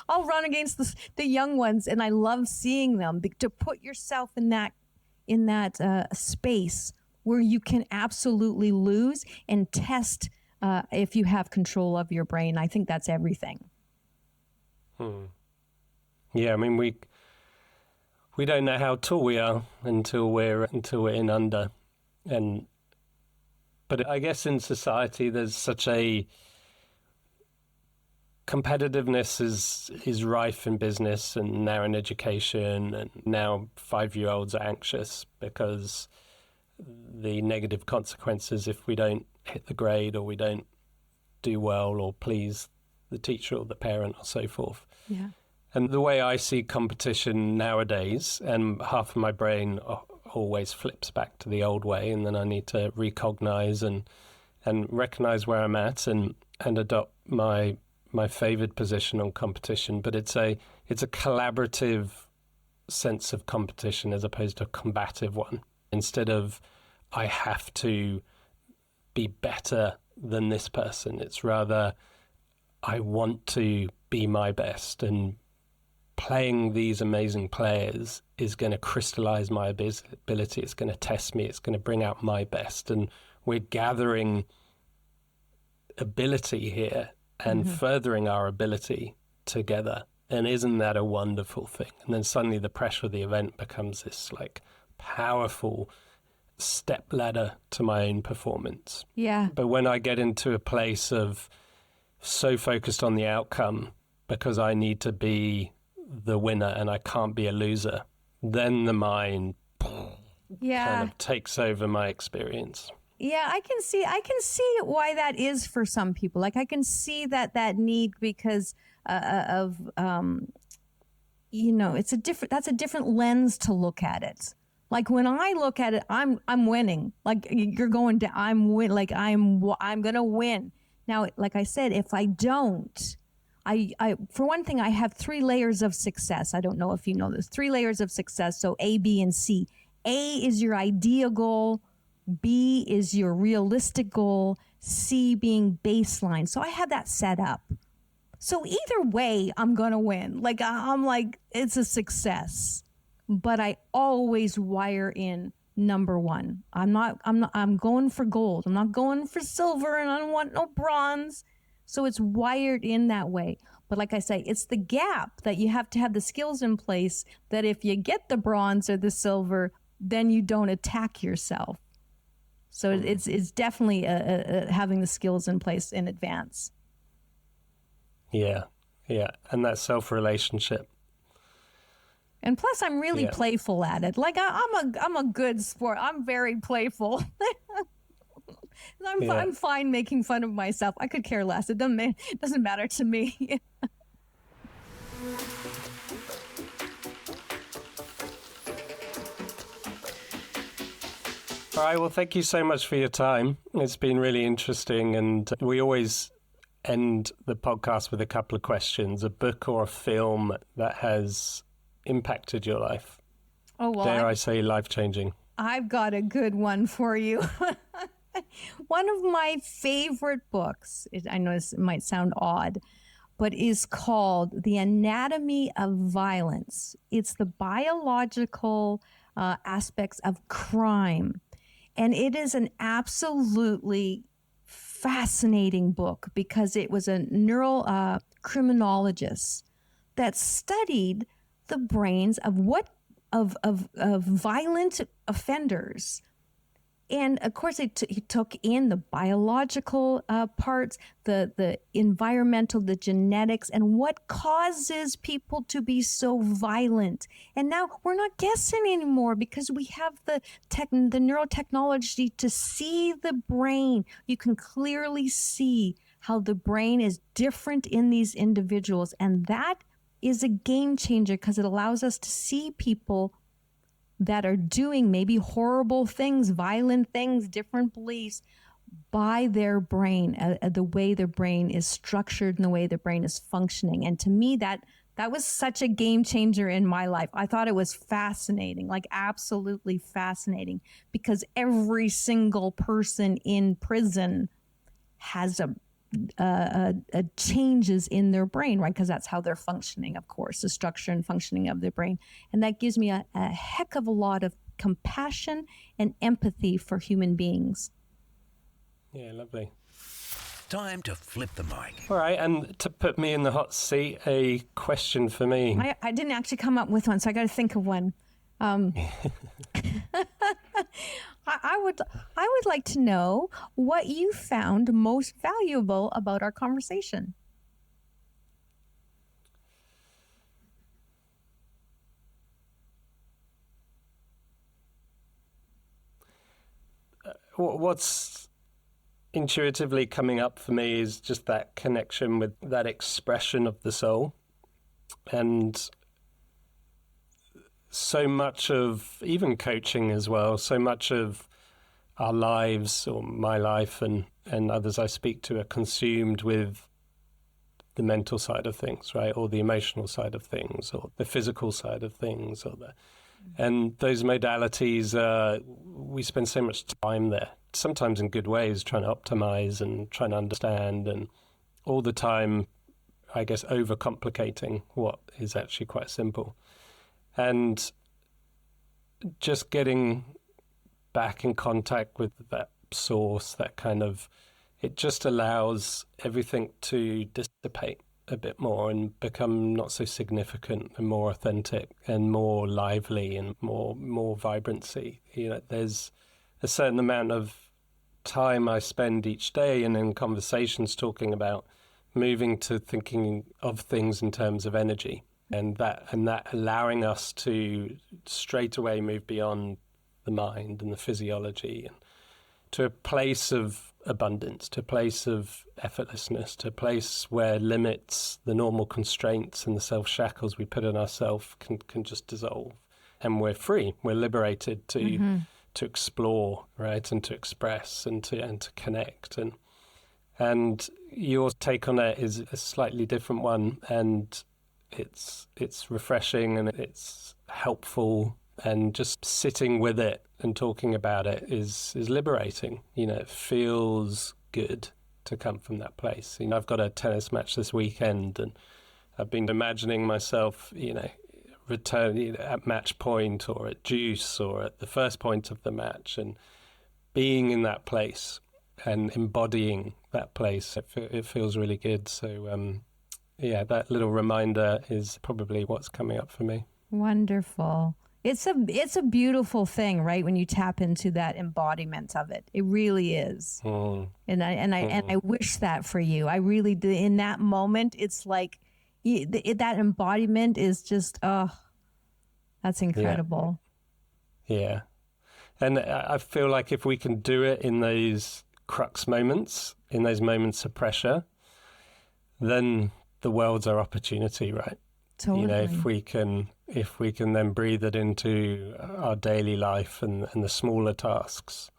I'll run against the young ones, and I love seeing them. To put yourself in that space where you can absolutely lose and test if you have control of your brain. I think that's everything. Yeah, I mean we don't know how tall we are until we're in under, but I guess in society there's such a competitiveness is rife in business and now in education, and now 5-year-olds are anxious because the negative consequences if we don't hit the grade or we don't do well or please the teacher or the parent or so forth. Yeah. And the way I see competition nowadays, and half of my brain always flips back to the old way, and then I need to recognize and recognize where I'm at and adopt my favored position on competition. But it's a collaborative sense of competition as opposed to a combative one. Instead of I have to be better than this person. It's rather, I want to be my best, and playing these amazing players is going to crystallize my ability. It's going to test me. It's going to bring out my best. And we're gathering ability here and furthering our ability together. And isn't that a wonderful thing? And then suddenly the pressure of the event becomes this like powerful step ladder to my own performance. Yeah. But when I get into a place of so focused on the outcome because I need to be the winner and I can't be a loser, then the mind kind of takes over my experience. Yeah, I can see why that is for some people. Like I can see that need because of it's that's a different lens to look at it. Like when I look at it, I'm winning. Like you're going to, I'm gonna win. Now, like I said, if I don't, I for one thing, I have 3 layers of success. I don't know if you know this. 3 layers of success. So A, B, and C. A is your ideal goal. B is your realistic goal. C being baseline. So I have that set up. So either way, I'm gonna win. Like I'm like, it's a success. But I always wire in number 1. I'm going for gold. I'm not going for silver, and I don't want no bronze. So it's wired in that way. But like I say, it's the gap that you have to have the skills in place that if you get the bronze or the silver, then you don't attack yourself. So it's definitely having the skills in place in advance. Yeah. And that self-relationship. And plus, I'm really playful at it. Like I'm a good sport. I'm very playful. I'm fine making fun of myself. I could care less. It doesn't matter to me. All right. Well, thank you so much for your time. It's been really interesting. And we always end the podcast with a couple of questions, a book or a film that has impacted your life. Oh, well, dare I say life-changing. I've got a good one for you. One of my favorite books, I know this might sound odd, but is called The Anatomy of Violence. It's the biological aspects of crime. And it is an absolutely fascinating book because it was a neurocriminologist that studied the brains of violent offenders. And of course, he took in the biological parts, the environmental, the genetics, and what causes people to be so violent. And now we're not guessing anymore because we have the neurotechnology to see the brain. You can clearly see how the brain is different in these individuals. And that is a game changer because it allows us to see people that are doing maybe horrible things, violent things, different beliefs by their brain, the way their brain is structured and the way their brain is functioning. And to me, that was such a game changer in my life. I thought it was fascinating, like absolutely fascinating, because every single person in prison has changes in their brain, right? Because that's how they're functioning, of course, the structure and functioning of their brain. And that gives me a heck of a lot of compassion and empathy for human beings. Yeah, lovely. Time to flip the mic. All right, and to put me in the hot seat, a question for me. I didn't actually come up with one, so I got to think of one. I would like to know what you found most valuable about our conversation. What's intuitively coming up for me is just that connection with that expression of the soul. And so much of, even coaching as well, so much of our lives, or my life and others I speak to, are consumed with the mental side of things, right? Or the emotional side of things, or the physical side of things, and those modalities, we spend so much time there sometimes in good ways, trying to optimize and trying to understand, and all the time, I guess, overcomplicating what is actually quite simple. And just getting back in contact with that source, that kind of, it just allows everything to dissipate a bit more and become not so significant and more authentic and more lively and more vibrancy. There's a certain amount of time I spend each day and in conversations talking about moving to thinking of things in terms of energy, and that allowing us to straight away move beyond the mind and the physiology and to a place of abundance, to a place of effortlessness, to a place where limits, the normal constraints and the self-shackles we put on ourselves can just dissolve. And we're free, we're liberated to explore, right, and to express and to connect. And your take on it is a slightly different one, and it's refreshing and it's helpful, and just sitting with it and talking about it is liberating. It feels good to come from that place. I've got a tennis match this weekend, and I've been imagining myself, return at match point or at deuce or at the first point of the match, and being in that place and embodying that place. It feels really good. So, that little reminder is probably what's coming up for me. Wonderful. It's a beautiful thing, right? When you tap into that embodiment of it, it really is. And I wish that for you. I really do. In that moment, it's like that embodiment is just, that's incredible. Yeah. And I feel like if we can do it in those crux moments, in those moments of pressure, then the world's our opportunity, right? Totally. If we can then breathe it into our daily life and the smaller tasks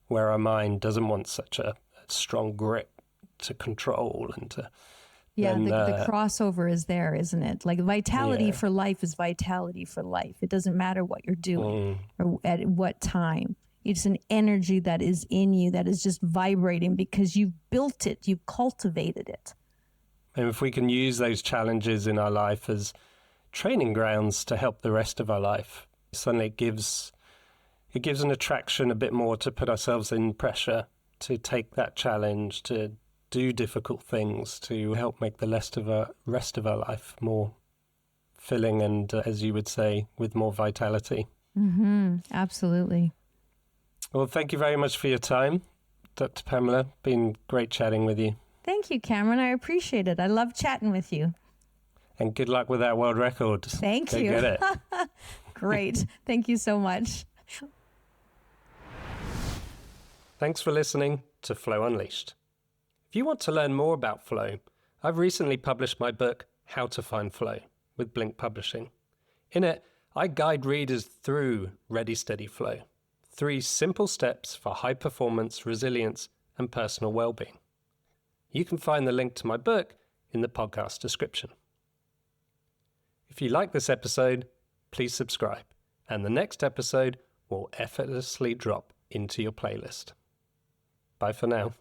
where our mind doesn't want such a strong grip to control and to... Yeah, the crossover is there, isn't it? Like vitality for life is vitality for life. It doesn't matter what you're doing or at what time. It's an energy that is in you that is just vibrating because you've built it, you've cultivated it. And if we can use those challenges in our life as training grounds to help the rest of our life, suddenly it gives an attraction a bit more to put ourselves in pressure, to take that challenge, to do difficult things, to help make the rest of our life more filling and, as you would say, with more vitality. Absolutely. Well, thank you very much for your time, Dr. Pamela. Been great chatting with you. Thank you, Cameron. I appreciate it. I love chatting with you. And good luck with that world record. Thank you. Get it. Great. Thank you so much. Thanks for listening to Flow Unleashed. If you want to learn more about flow, I've recently published my book, How to Find Flow, with Blink Publishing. In it, I guide readers through Ready, Steady, Flow, 3 simple steps for high performance, resilience, and personal well-being. You can find the link to my book in the podcast description. If you like this episode, please subscribe, and the next episode will effortlessly drop into your playlist. Bye for now.